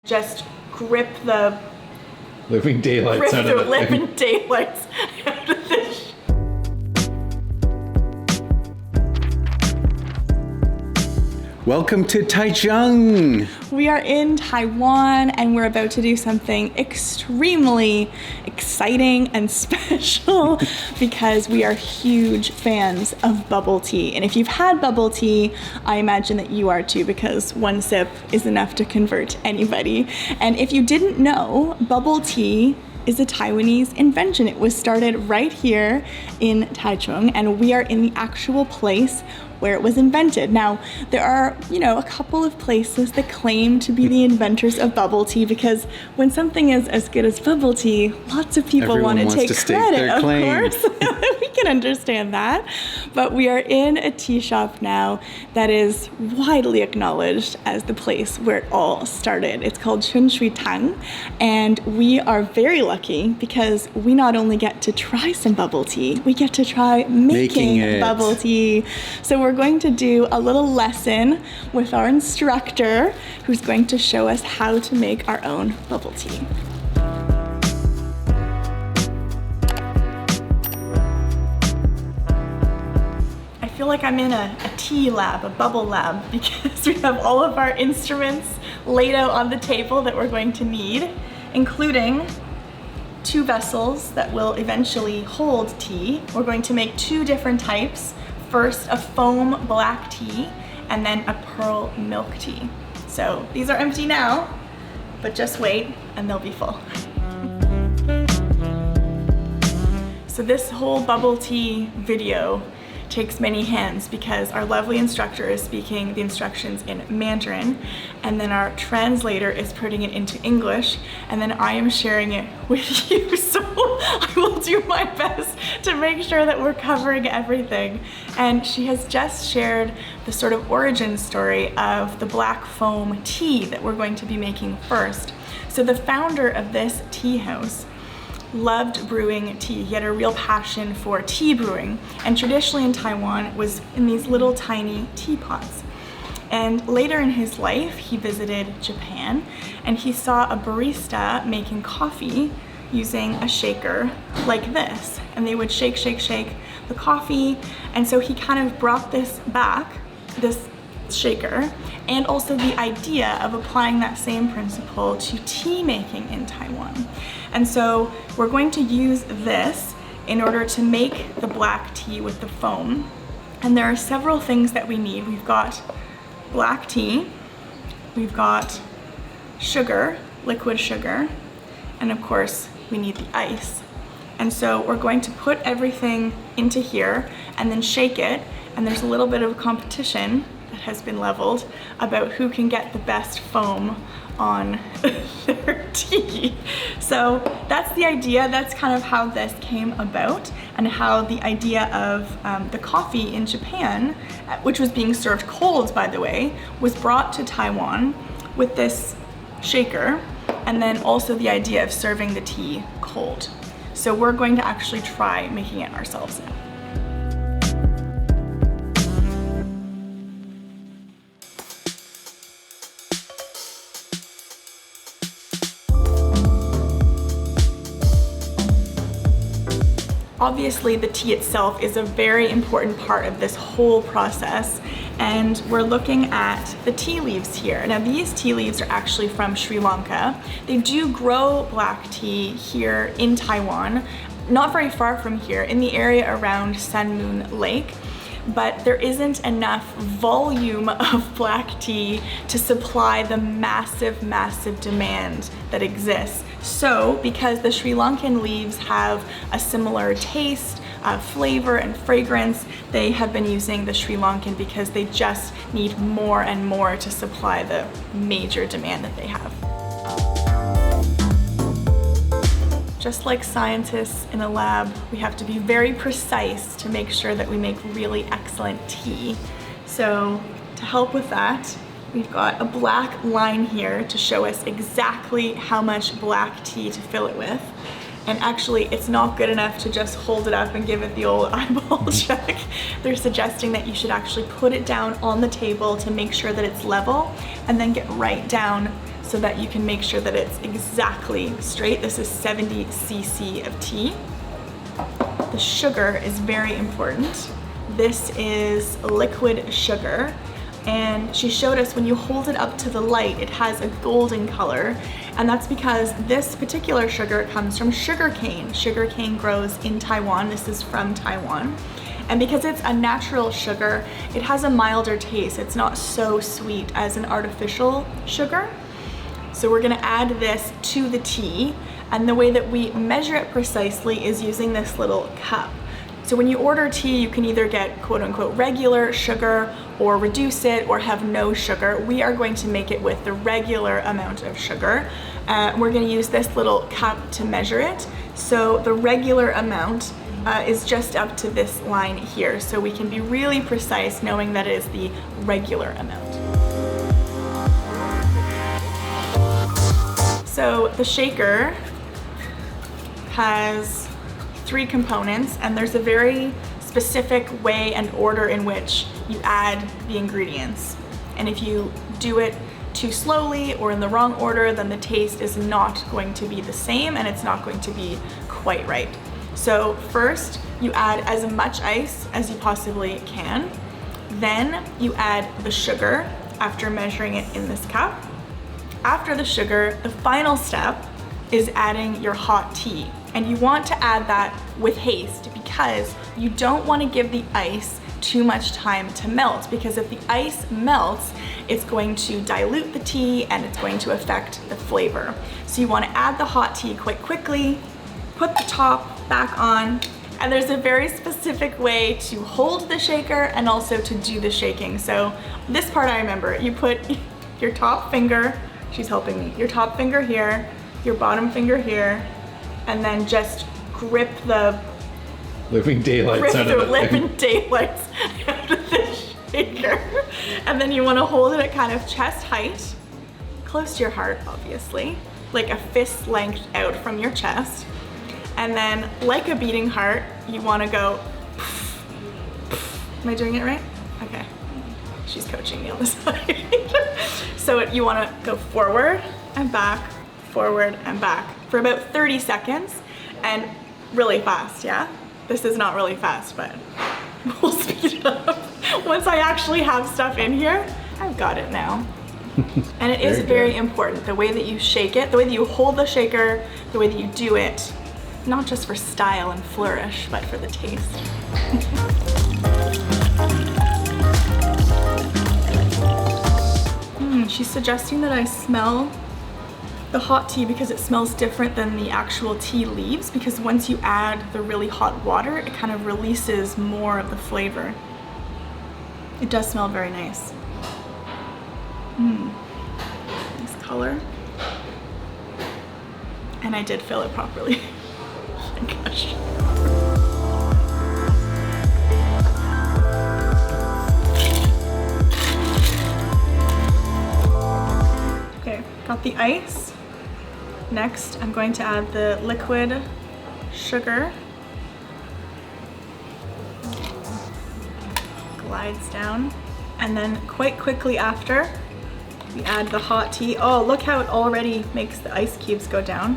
Just grip the living daylights out of the living daylights out of this. Welcome to Taichung. We are in Taiwan and we're about to do something extremely exciting and special because we are huge fans of bubble tea. And if you've had bubble tea, I imagine that you are too, because one sip is enough to convert anybody. And if you didn't know, bubble tea is a Taiwanese invention. It was started right here in Taichung, and we are in the actual place where it was invented. Now, there are, a couple of places that claim to be the inventors of bubble tea, because when something is as good as bubble tea, lots of people want to take credit, of course. We can understand that. But we are in a tea shop now that is widely acknowledged as the place where it all started. It's called Chun Shui Tang, and we are very lucky because we not only get to try some bubble tea, we get to try making bubble tea. So we're going to do a little lesson with our instructor, who's going to show us how to make our own bubble tea. I feel like I'm in a tea lab, a bubble lab, because we have all of our instruments laid out on the table that we're going to need, including 2 vessels that will eventually hold tea. We're going to make 2 different types. First, a foam black tea, and then a pearl milk tea. So these are empty now, but just wait and they'll be full. So this whole bubble tea video takes many hands because our lovely instructor is speaking the instructions in Mandarin, and then our translator is putting it into English, and then I am sharing it with you. So I will do my best to make sure that we're covering everything. And she has just shared the sort of origin story of the black foam tea that we're going to be making first. So the founder of this tea house loved brewing tea. He had a real passion for tea brewing, and traditionally in Taiwan it was in these little tiny teapots. And later in his life he visited Japan, and he saw a barista making coffee using a shaker like this, and they would shake the coffee. And so he kind of brought this back, this shaker, and also the idea of applying that same principle to tea making in Taiwan. And so we're going to use this in order to make the black tea with the foam. And there are several things that we need. We've got black tea, we've got sugar, liquid sugar, and of course we need the ice. And so we're going to put everything into here and then shake it, and there's a little bit of a competition that has been leveled about who can get the best foam on their tea. So that's the idea. That's kind of how this came about, and how the idea of the coffee in Japan, which was being served cold, by the way, was brought to Taiwan with this shaker, and then also the idea of serving the tea cold. So we're going to actually try making it ourselves now. Obviously, the tea itself is a very important part of this whole process, and we're looking at the tea leaves here. Now, these tea leaves are actually from Sri Lanka. They do grow black tea here in Taiwan, not very far from here, in the area around Sun Moon Lake. But there isn't enough volume of black tea to supply the massive demand that exists. So, because the Sri Lankan leaves have a similar taste, flavor, and fragrance, they have been using the Sri Lankan because they just need more and more to supply the major demand that they have. Just like scientists in a lab, we have to be very precise to make sure that we make really excellent tea. So to help with that, we've got a black line here to show us exactly how much black tea to fill it with. And actually, it's not good enough to just hold it up and give it the old eyeball check. They're suggesting that you should actually put it down on the table to make sure that it's level, and then get right down so that you can make sure that it's exactly straight. This is 70 cc of tea. The sugar is very important. This is liquid sugar, and she showed us when you hold it up to the light, it has a golden color, and that's because this particular sugar comes from sugarcane. Sugarcane grows in Taiwan. This is from Taiwan. And because it's a natural sugar, it has a milder taste. It's not so sweet as an artificial sugar. So we're gonna add this to the tea, and the way that we measure it precisely is using this little cup. So when you order tea, you can either get quote unquote regular sugar or reduce it or have no sugar. We are going to make it with the regular amount of sugar. We're gonna use this little cup to measure it. So the regular amount is just up to this line here. So we can be really precise knowing that it is the regular amount. So the shaker has 3 components, and there's a very specific way and order in which you add the ingredients. And if you do it too slowly or in the wrong order, then the taste is not going to be the same and it's not going to be quite right. So first, you add as much ice as you possibly can. Then you add the sugar after measuring it in this cup. After the sugar, the final step is adding your hot tea. And you want to add that with haste because you don't want to give the ice too much time to melt, because if the ice melts, it's going to dilute the tea and it's going to affect the flavor. So you want to add the hot tea quite quickly, put the top back on, and there's a very specific way to hold the shaker and also to do the shaking. So this part I remember, you put your top finger, she's helping me, your top finger here, your bottom finger here, and then just grip the living daylights out of the living daylights out of the shaker. And then you want to hold it at kind of chest height, close to your heart, obviously, like a fist length out from your chest. And then, like a beating heart, you want to go. Am I doing it right? Okay. She's coaching me on the side. So you want to go forward and back for about 30 seconds, and really fast, yeah? This is not really fast, but we'll speed it up. Once I actually have stuff in here, I've got it now. And it is very important, the way that you shake it, the way that you hold the shaker, the way that you do it, not just for style and flourish, but for the taste. She's suggesting that I smell the hot tea because it smells different than the actual tea leaves, because once you add the really hot water, it kind of releases more of the flavor. It does smell very nice. Nice color. And I did fill it properly. Oh my gosh. Okay, got the ice. Next, I'm going to add the liquid sugar. Glides down. And then quite quickly after, we add the hot tea. Oh, look how it already makes the ice cubes go down.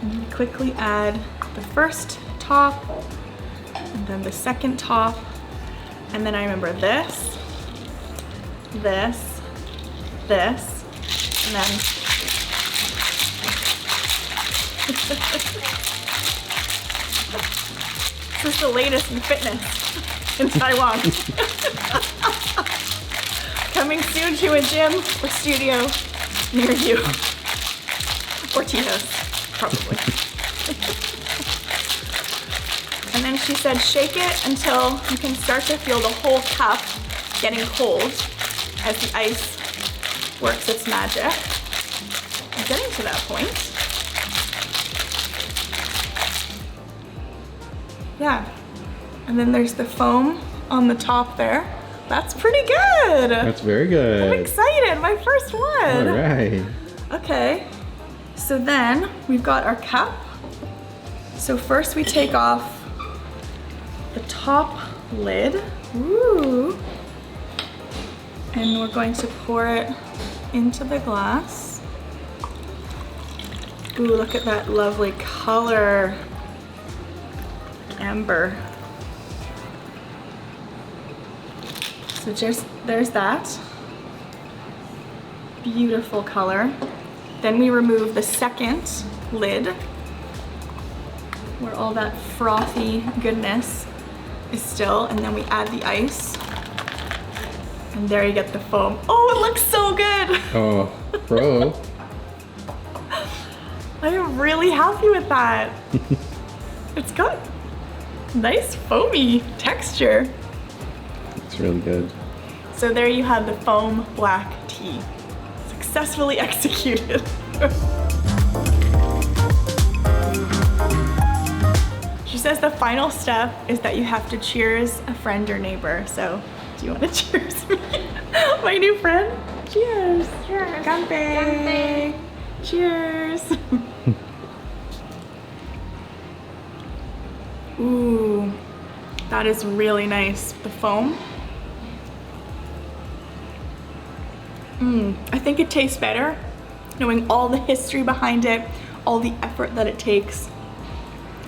And we quickly add the first top, and then the second top. And then I remember this, and then this is the latest in fitness in Taiwan. Coming soon to a gym or studio near you. Or tea house, probably. And then she said shake it until you can start to feel the whole cup getting cold as the ice works its magic. I'm getting to that point. Yeah, and then there's the foam on the top there. That's pretty good. That's very good. I'm excited, my first one. All right. Okay, so then we've got our cup. So first we take off the top lid. Ooh. And we're going to pour it into the glass. Ooh, look at that lovely color. Amber. So just, there's that. Beautiful color. Then we remove the second lid where all that frothy goodness is still, and then we add the ice. And there you get the foam. Oh, it looks so good! Oh, bro. I am really happy with that. It's got nice foamy texture. It's really good. So there you have the foam black tea. Successfully executed. She says the final step is that you have to cheers a friend or neighbor. So do you want to cheers me? My new friend? Cheers. Cheers. Ganpei. Cheers. Ooh, that is really nice. The foam. I think it tastes better knowing all the history behind it, all the effort that it takes.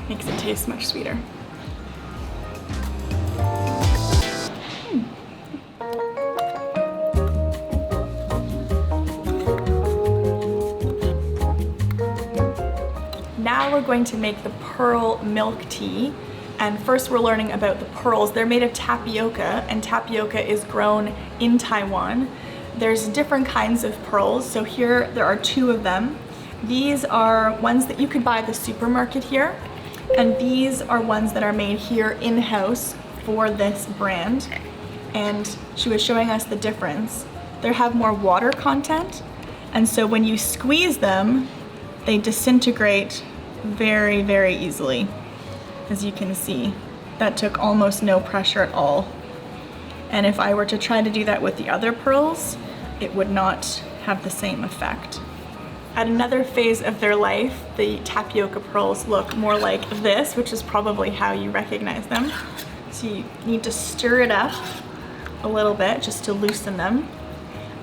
Makes it taste much sweeter. Now we're going to make the pearl milk tea. And first we're learning about the pearls. They're made of tapioca, and tapioca is grown in Taiwan. There's different kinds of pearls. So here there are two of them. These are ones that you could buy at the supermarket here. And these are ones that are made here in-house for this brand. And she was showing us the difference. They have more water content. And so when you squeeze them, they disintegrate very, very easily. As you can see, that took almost no pressure at all. And if I were to try to do that with the other pearls, it would not have the same effect. At another phase of their life, the tapioca pearls look more like this, which is probably how you recognize them. So you need to stir it up a little bit just to loosen them.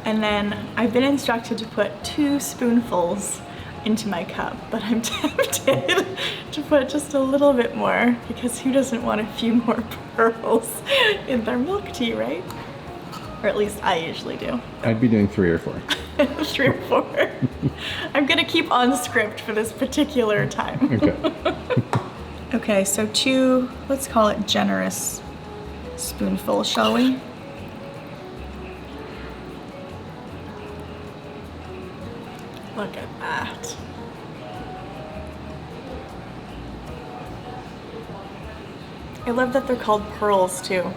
And then I've been instructed to put 2 spoonfuls into my cup, but I'm tempted to put just a little bit more, because who doesn't want a few more pearls in their milk tea, right? Or at least I usually do. I'd be doing 3 or 4. 3 or 4. I'm gonna keep on script for this particular time. Okay. Okay, so 2, let's call it generous spoonfuls, shall we? Look at that. I love that they're called pearls too.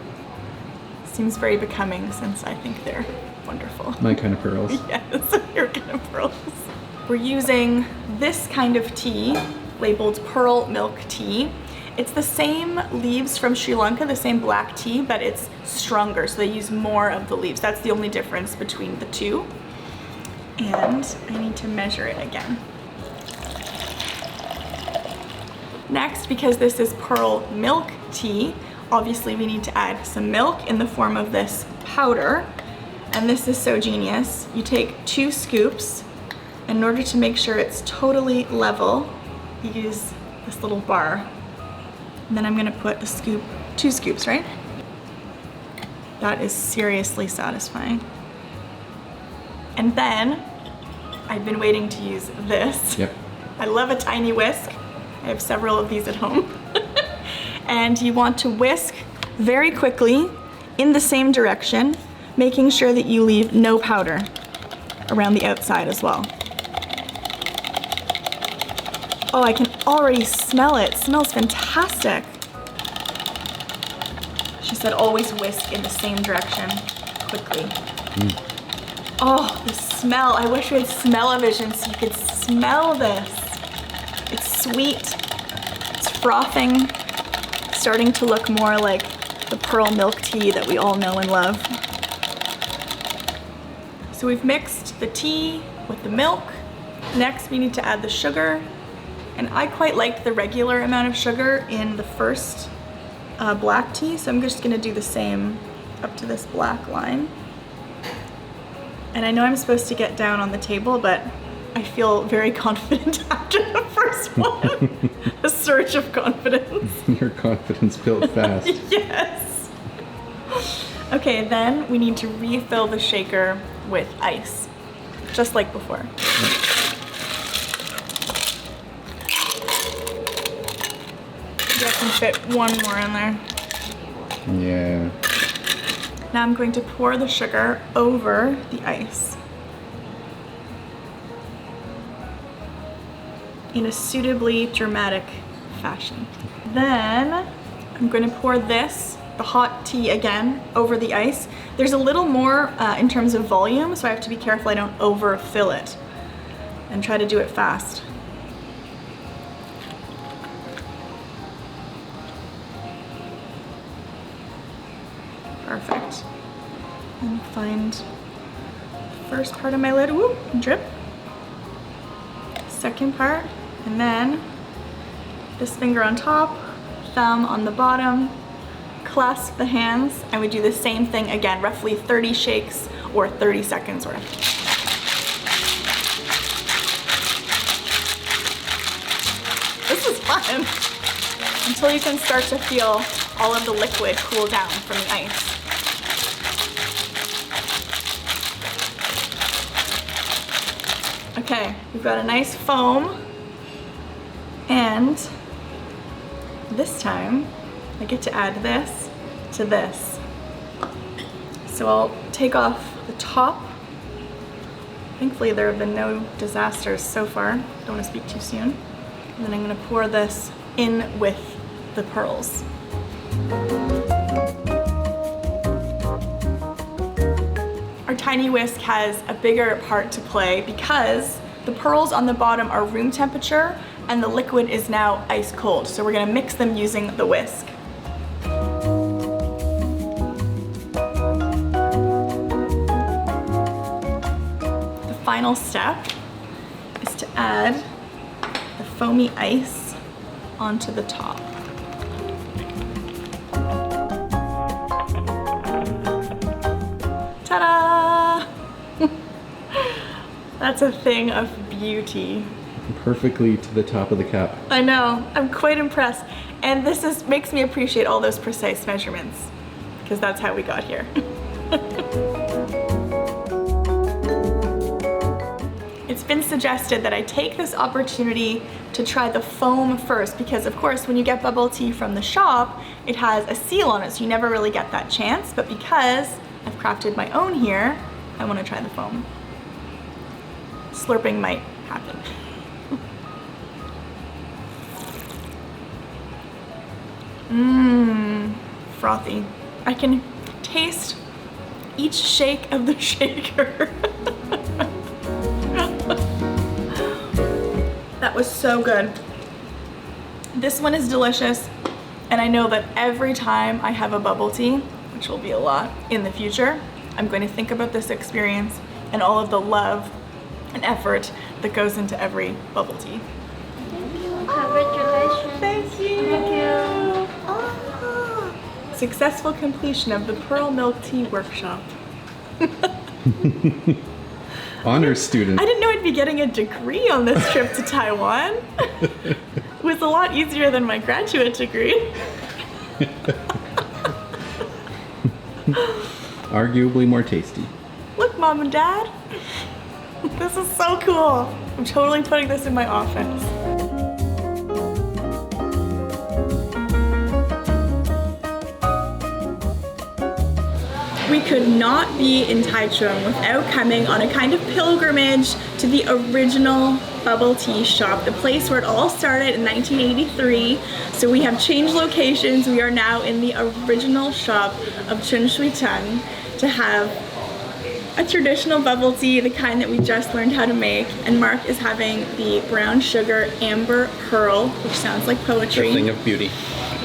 Seems very becoming since I think they're wonderful. My kind of pearls. Yes, your kind of pearls. We're using this kind of tea labeled pearl milk tea. It's the same leaves from Sri Lanka, the same black tea, but it's stronger, so they use more of the leaves. That's the only difference between the two. And I need to measure it again. Next, because this is pearl milk tea, obviously we need to add some milk in the form of this powder. And this is so genius. You take 2 scoops. In order to make sure it's totally level, you use this little bar. And then I'm gonna put a scoop, 2 scoops, right? That is seriously satisfying. And then, I've been waiting to use this. Yep. I love a tiny whisk. I have several of these at home. And you want to whisk very quickly in the same direction, making sure that you leave no powder around the outside as well. Oh, I can already smell it. It smells fantastic. She said always whisk in the same direction quickly. Oh, the smell. I wish we had smell-o-vision so you could smell this. It's sweet, it's frothing, it's starting to look more like the pearl milk tea that we all know and love. So we've mixed the tea with the milk. Next, we need to add the sugar. And I quite liked the regular amount of sugar in the first black tea, so I'm just gonna do the same up to this black line. And I know I'm supposed to get down on the table, but I feel very confident after the first one. A surge of confidence. Your confidence built fast. Yes. Okay, then we need to refill the shaker with ice, just like before. Maybe I can fit one more in there. Yeah. Now I'm going to pour the sugar over the ice in a suitably dramatic fashion. Then I'm going to pour this, the hot tea again, over the ice. There's a little more in terms of volume, so I have to be careful I don't overfill it and try to do it fast. Perfect. And find first part of my lid, whoop, drip. Second part, and then this finger on top, thumb on the bottom, clasp the hands, and we do the same thing again, roughly 30 shakes or 30 seconds worth. This is fun, until you can start to feel all of the liquid cool down from the ice. Okay, we've got a nice foam, and this time I get to add this to this. So I'll take off the top. Thankfully there have been no disasters so far. Don't want to speak too soon. And then I'm going to pour this in with the pearls. Our tiny whisk has a bigger part to play because the pearls on the bottom are room temperature and the liquid is now ice cold. So we're going to mix them using the whisk. The final step is to add the foamy ice onto the top. Ta-da! That's a thing of beauty. Perfectly to the top of the cup. I know, I'm quite impressed. And this makes me appreciate all those precise measurements, because that's how we got here. It's been suggested that I take this opportunity to try the foam first, because of course when you get bubble tea from the shop, it has a seal on it, so you never really get that chance. But because I've crafted my own here, I want to try the foam. Slurping might happen. Mmm, frothy. I can taste each shake of the shaker. That was so good. This one is delicious, and I know that every time I have a bubble tea, which will be a lot in the future, I'm going to think about this experience and all of the love and effort that goes into every bubble tea. Congratulations. Thank you. Thank you. Oh. Successful completion of the Pearl Milk Tea Workshop. Honor student. I didn't know I'd be getting a degree on this trip to Taiwan. It was a lot easier than my graduate degree. Arguably more tasty. Look, Mom and Dad. This is so cool. I'm totally putting this in my office. We could not be in Taichung without coming on a kind of pilgrimage to the original bubble tea shop, the place where it all started in 1983. So we have changed locations. We are now in the original shop of Chun Shui Tang to have a traditional bubble tea, the kind that we just learned how to make. And Mark is having the brown sugar amber pearl, which sounds like poetry. A thing of beauty.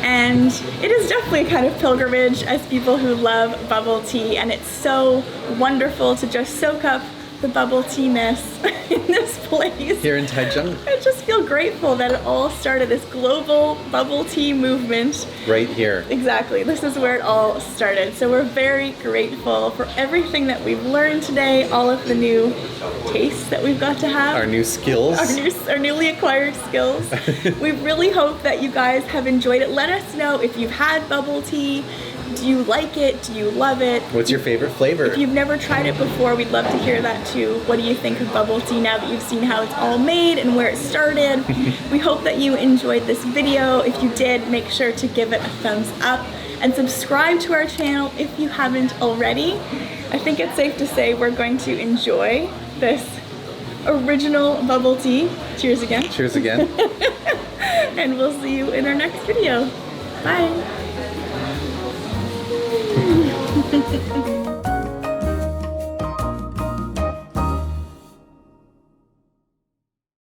And it is definitely a kind of pilgrimage as people who love bubble tea, and it's so wonderful to just soak up the bubble tea-ness in this place. Here in Taichung? I just feel grateful that it all started, this global bubble tea movement. Right here. Exactly, this is where it all started. So we're very grateful for everything that we've learned today, all of the new tastes that we've got to have. Our new skills. Our newly acquired skills. We really hope that you guys have enjoyed it. Let us know if you've had bubble tea. Do you like it? Do you love it? What's your favorite flavor? If you've never tried it before, we'd love to hear that too. What do you think of bubble tea now that you've seen how it's all made and where it started? We hope that you enjoyed this video. If you did, make sure to give it a thumbs up and subscribe to our channel if you haven't already. I think it's safe to say we're going to enjoy this original bubble tea. Cheers again. Cheers again. And we'll see you in our next video. Bye.